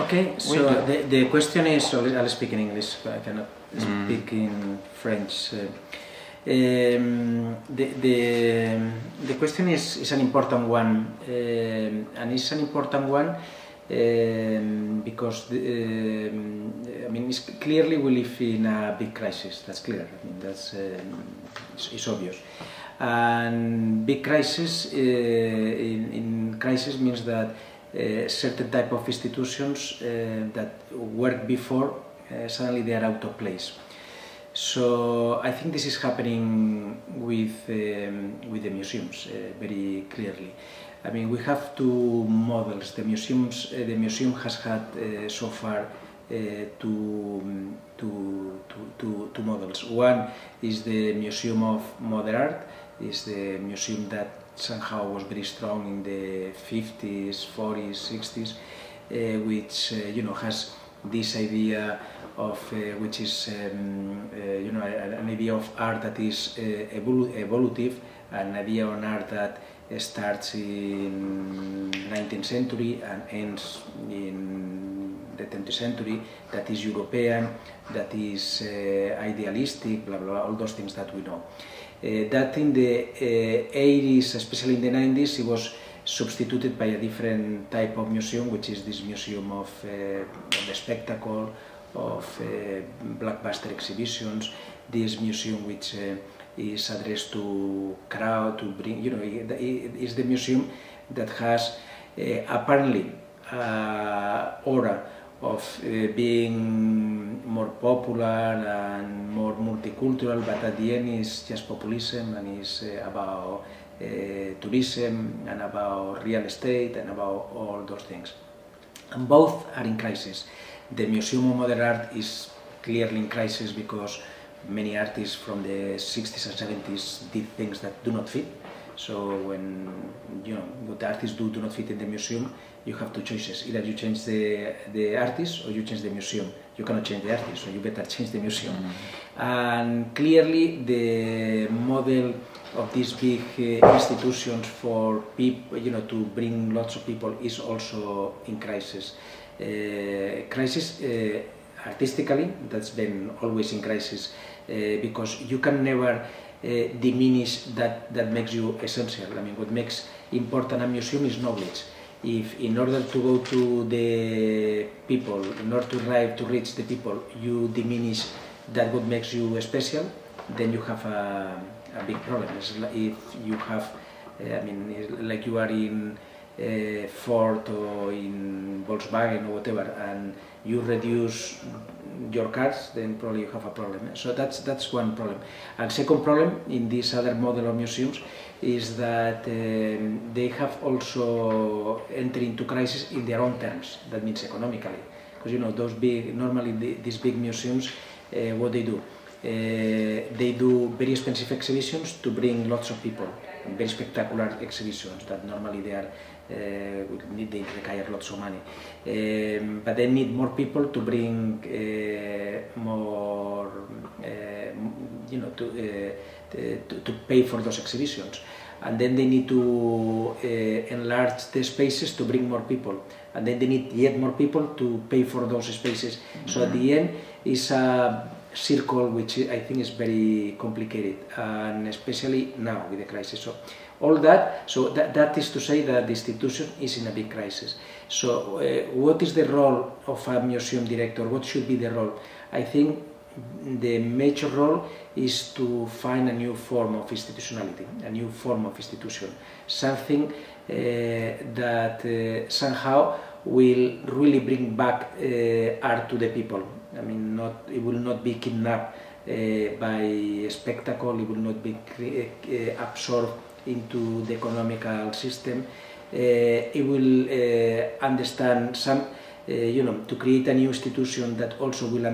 Okay, so the question is, I'll speak in English, but I cannot speak in French. The question is an important one, and it's an important one because I mean, it's clearly we live in a big crisis. That's clear. I mean, that's it's obvious. And big crisis in crisis means that certain type of institutions that worked before suddenly they are out of place. So I think this is happening with the museums very clearly. I mean, we have two models. The museum has had so far two models. One is the Museum of Modern Art. Is the museum that somehow was very strong in the 50s, 40s, 60s, which you know, has this idea of which is you know, an idea of art that is evolutive, an idea on art that starts in 19th century and ends in the 20th century, that is European, that is idealistic, blah, blah, blah, all those things that we know. That in the 80s, especially in the 90s, it was substituted by a different type of museum, which is this museum of the spectacle, of blockbuster exhibitions, this museum which is addressed to crowd, to bring, you know, is the museum that has apparently aura of being more popular and more multicultural, but at the end is just populism and is about tourism and about real estate and about all those things. And both are in crisis. The Museum of Modern Art is clearly in crisis because many artists from the 60s and 70s did things that do not fit. So when, you know, what the artists do not fit in the museum, you have two choices. Either you change the artist or you change the museum. You cannot change the artist, so you better change the museum. And clearly the model of these big institutions for people, you know, to bring lots of people is also in crisis. Crisis artistically, that's been always in crisis because you can never diminish that makes you essential. I mean, what makes important a museum is knowledge. If in order to go to the people, in order to reach the people, you diminish that what makes you special, then you have a big problem. It's like if you have, I mean, like you are in Ford or in Volkswagen or whatever, and you reduce your cars, then probably you have a problem. So that's one problem. And second problem in this other model of museums is that they have also entered into crisis in their own terms. That means economically, because you know those big, normally these big museums, what they do very expensive exhibitions to bring lots of people, very spectacular exhibitions that normally they are they require lots of money, but they need more people to bring more, you know, to pay for those exhibitions, and then they need to enlarge the spaces to bring more people, and then they need yet more people to pay for those spaces. So at the end is a circle which I think is very complicated, and especially now with the crisis. So all that, so that is to say that the institution is in a big crisis. So what is the role of a museum director? What should be the role? I think the major role is to find a new form of institutionality, a new form of institution, something that somehow will really bring back art to the people. I mean, it will not be kidnapped by spectacle, it will not be absorbed into the economical system. It will understand some, you know, to create a new institution that also will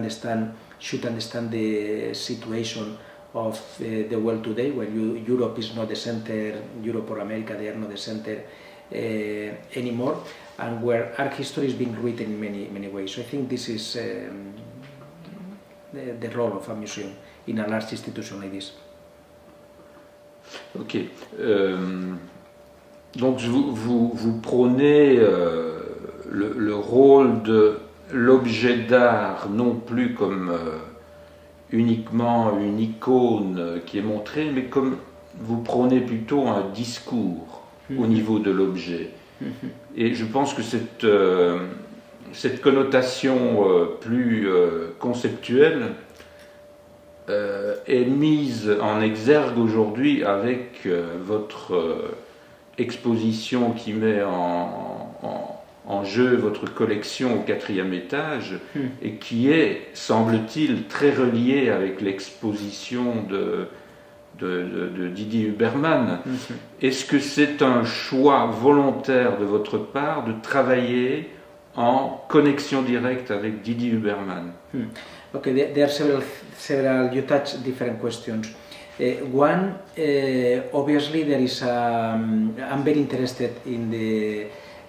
should understand the situation of the world today, where Europe is not the center, Europe or America, they are not the center anymore, and where art history is being written in many ways. So I think this is the role of a museum in a large institution like this. Ok. Donc vous prônez le rôle de l'objet d'art, non plus comme uniquement une icône qui est montrée, mais comme vous prônez plutôt un discours au niveau de l'objet. Et je pense que cette connotation plus conceptuelle est mise en exergue aujourd'hui avec votre exposition qui met en jeu votre collection au 4e étage et qui est, semble-t-il, très reliée avec l'exposition de Didier Huberman. Est-ce que c'est un choix volontaire de votre part de travailler en connexion directe avec Didier Huberman? Okay, there are several. You touch different questions. One, obviously, there is. I'm very interested in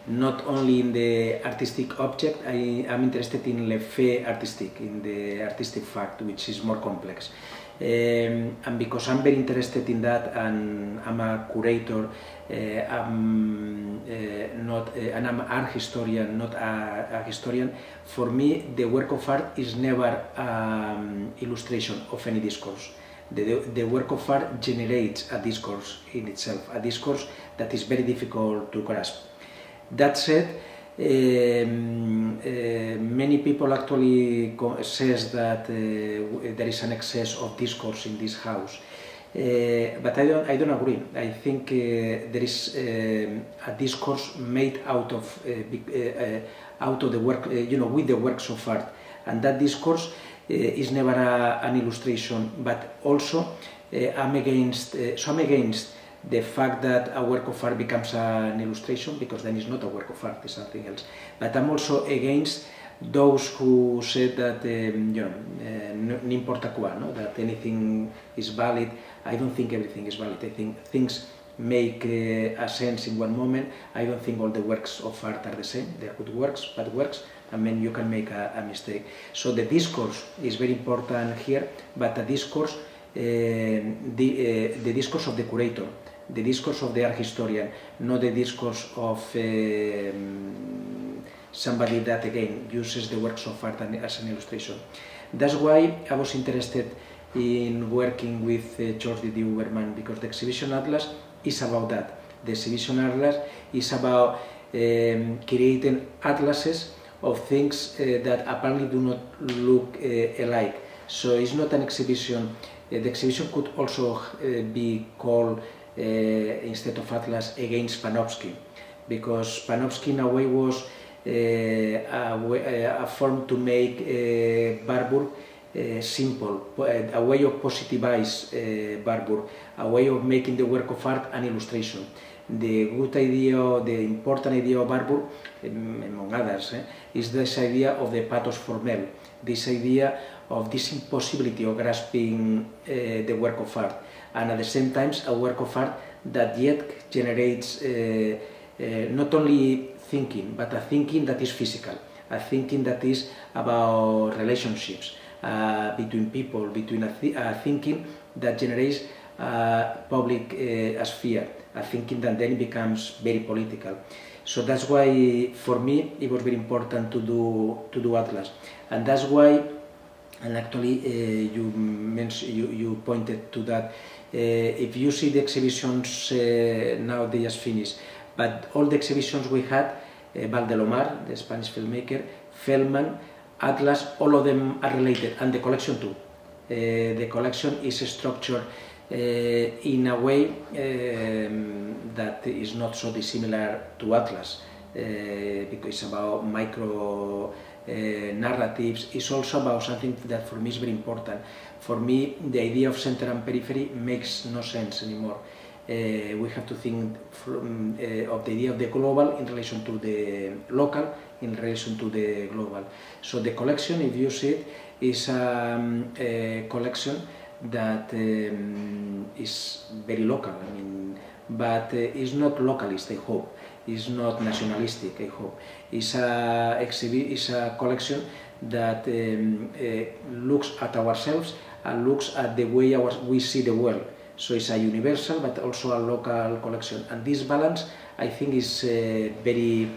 not only in the artistic object. I'm interested in le fait artistique, in the artistic fact, which is more complex. And because I'm very interested in that, and I'm a curator, I'm an art historian, not a historian. For me, the work of art is never illustration of any discourse. The work of art generates a discourse in itself, a discourse that is very difficult to grasp. That said, many people actually says that there is an excess of discourse in this house, but I don't agree. I think there is a discourse made out of the work, with the works of art, and that discourse is never an illustration. But also, I'm against the fact that a work of art becomes an illustration, because then it's not a work of art, it's something else. But I'm also against those who said that, n'importa quoi, no? That anything is valid. I don't think everything is valid. I think things make a sense in one moment. I don't think all the works of art are the same. They are good works, bad works, and then you can make a mistake. So the discourse is very important here, but the discourse, the discourse of the curator, the discourse of the art historian, not the discourse of somebody that again uses the works of art as an illustration. That's why I was interested in working with George Didier Huberman, because the exhibition atlas is about that. The exhibition atlas is about creating atlases of things that apparently do not look alike. So it's not an exhibition. The exhibition could also be called, instead of atlas, against Panofsky, because Panofsky in a way was a form to make Warburg simple, a way of positivize Warburg, a way of making the work of art an illustration. The good idea, the important idea of Warburg, among others, is this idea of the pathos formel, this idea of this impossibility of grasping the work of art, and at the same time a work of art that yet generates not only thinking, but a thinking that is physical, a thinking that is about relationships between people, between a thinking that generates a public sphere, a thinking that then becomes very political. So that's why, for me, it was very important to do Atlas, and that's why. And actually, you pointed to that. If you see the exhibitions now, they just finished, but all the exhibitions we had, Valdelomar, the Spanish filmmaker, Feldman, Atlas, all of them are related, and the collection too. The collection is structured in a way that is not so dissimilar to Atlas, because it's about micro narratives. It's also about something that for me is very important. For me, the idea of center and periphery makes no sense anymore. We have to think of the idea of the global in relation to the local, in relation to the global. So the collection, if you see it, is a collection that is very local, I mean, but is not localist, I hope. It's not nationalistic, I hope. It's a collection that looks at ourselves and looks at the way we see the world. So it's a universal but also a local collection, and this balance I think is very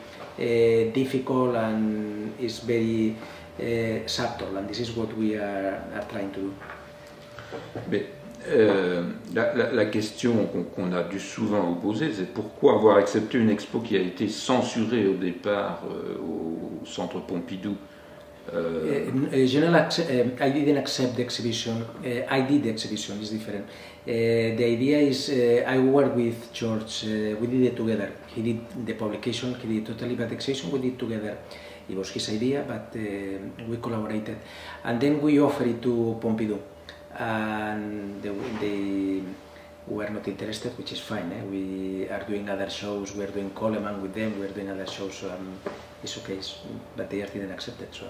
difficult and is very subtle, and this is what we are trying to do. Mais la question qu'on a dû souvent vous poser, c'est pourquoi avoir accepté une expo qui a été censurée au départ au Centre Pompidou. I didn't accept the exhibition. I did the exhibition. It's different. The idea is I worked with George. We did it together. He did the publication. He did totally, but the exhibition we did together. It was his idea, but we collaborated, and then we offered it to Pompidou, and they were not interested, which is fine. We are doing other shows. We are doing Coleman with them. We are doing other shows, so it's okay. But they didn't accept it. So.